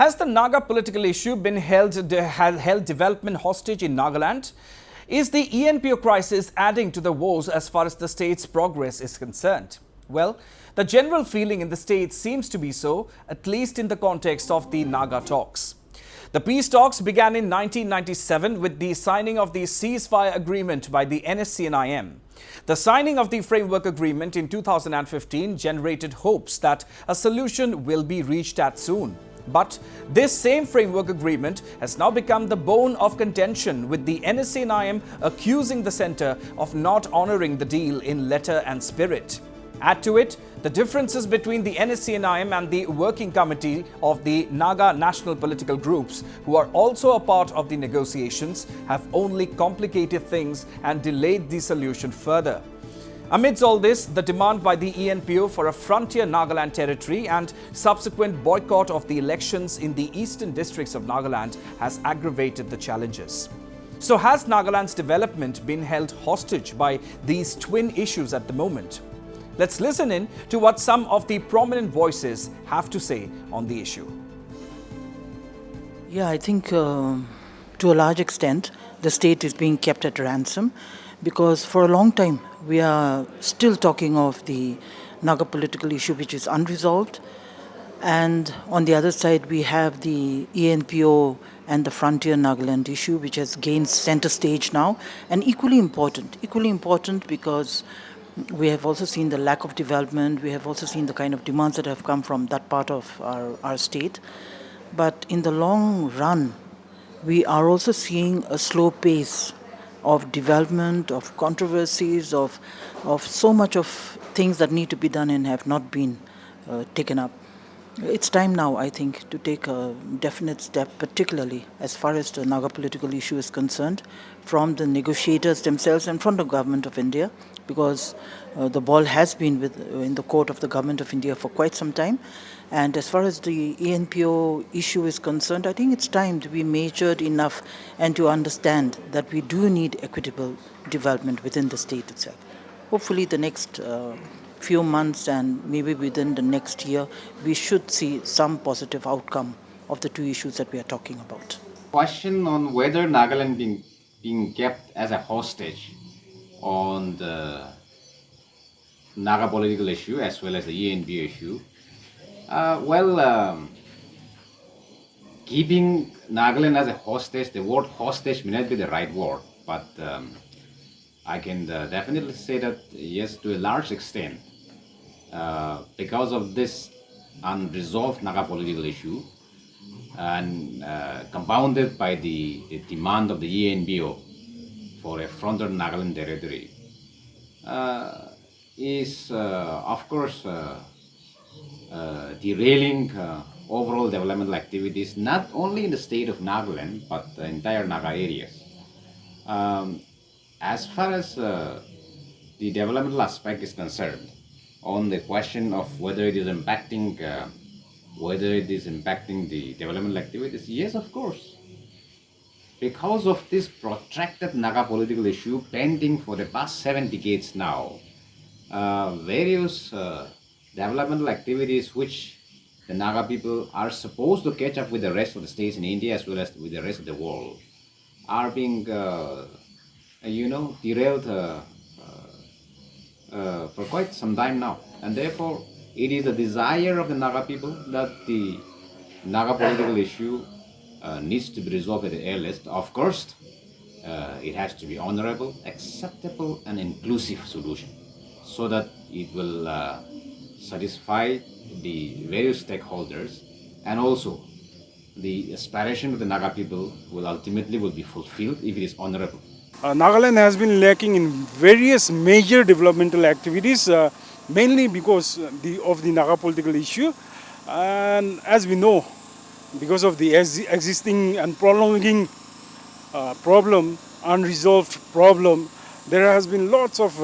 Has the Naga political issue been held development hostage in Nagaland? Is the ENPO crisis adding to the woes as far as the state's progress is concerned? Well, the general feeling in the state seems to be so, at least in the context of the Naga talks. The peace talks began in 1997 with the signing of the ceasefire agreement by the NSC and IM. The signing of the framework agreement in 2015 generated hopes that a solution will be reached at soon. But this same framework agreement has now become the bone of contention, with the NSC and IM accusing the centre of not honouring the deal in letter and spirit. Add to it the differences between the NSC and IM and the working committee of the Naga national political groups, who are also a part of the negotiations, have only complicated things and delayed the solution further. Amidst all this, the demand by the ENPO for a frontier Nagaland territory and subsequent boycott of the elections in the eastern districts of Nagaland has aggravated the challenges. So has Nagaland's development been held hostage by these twin issues at the moment? Let's listen in to what some of the prominent voices have to say on the issue. Yeah, I think to a large extent, the state is being kept at ransom, because for a long time we are still talking of the Naga political issue, which is unresolved. And on the other side, we have the ENPO and the frontier Nagaland issue, which has gained center stage now, and equally important because we have also seen the lack of development. We have also seen the kind of demands that have come from that part of our state. But in the long run, we are also seeing a slow pace of development, of controversies, of so much of things that need to be done and have not been taken up. It's time now, I think, to take a definite step, particularly as far as the Naga political issue is concerned, from the negotiators themselves and from the government of India, because the ball has been in the court of the government of India for quite some time. And as far as the ENPO issue is concerned, I think it's time to be measured enough and to understand that we do need equitable development within the state itself. Hopefully the next few months and maybe within the next year, we should see some positive outcome of the two issues that we are talking about. Question on whether Nagaland being kept as a hostage on the Naga political issue as well as the ENPO issue. Keeping Nagaland as a hostage, the word hostage may not be the right word, but I can definitely say that yes, to a large extent, because of this unresolved Naga political issue and compounded by the demand of the ENPO for a frontier Nagaland territory, is of course derailing overall developmental activities, not only in the state of Nagaland, but the entire Naga areas. As far as the developmental aspect is concerned, on the question of whether it is impacting the developmental activities, yes, of course. Because of this protracted Naga political issue pending for the past 7 decades now, various developmental activities which the Naga people are supposed to catch up with the rest of the states in India as well as with the rest of the world are being derailed for quite some time now. And therefore, it is the desire of the Naga people that the Naga political issue needs to be resolved at the earliest. Of course, it has to be honorable, acceptable and inclusive solution so that it will satisfy the various stakeholders, and also the aspiration of the Naga people will ultimately be fulfilled if it is honorable. Nagaland has been lacking in various major developmental activities, mainly because of the Naga political issue. And as we know, because of the existing and prolonging unresolved problem, there has been lots of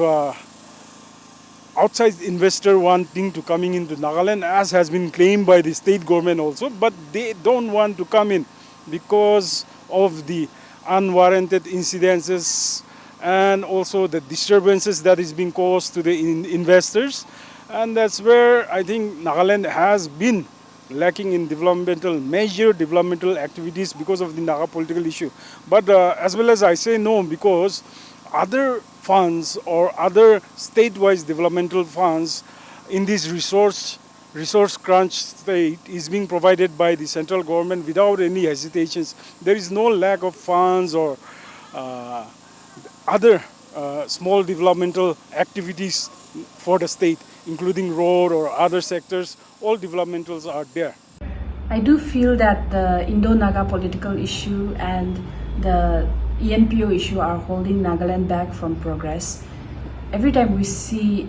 outside investor wanting to coming into Nagaland, as has been claimed by the state government also, but they don't want to come in because of the unwarranted incidences and also the disturbances that is being caused to the investors. And that's where I think Nagaland has been lacking in major developmental activities because of the Naga political issue. But as well as I say no, because other funds or other state-wise developmental funds in this resource crunch state is being provided by the central government without any hesitations. There is no lack of funds or other small developmental activities for the state, including road or other sectors. All developmentals are there. I do feel that the Indo-Naga political issue and the ENPO issue are holding Nagaland back from progress. Every time we see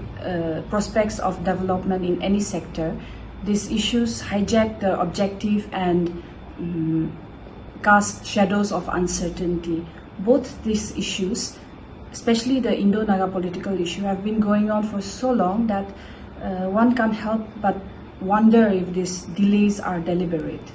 prospects of development in any sector, these issues hijack the objective and cast shadows of uncertainty. Both these issues, especially the Indo-Naga political issue, have been going on for so long that one can't help but wonder if these delays are deliberate.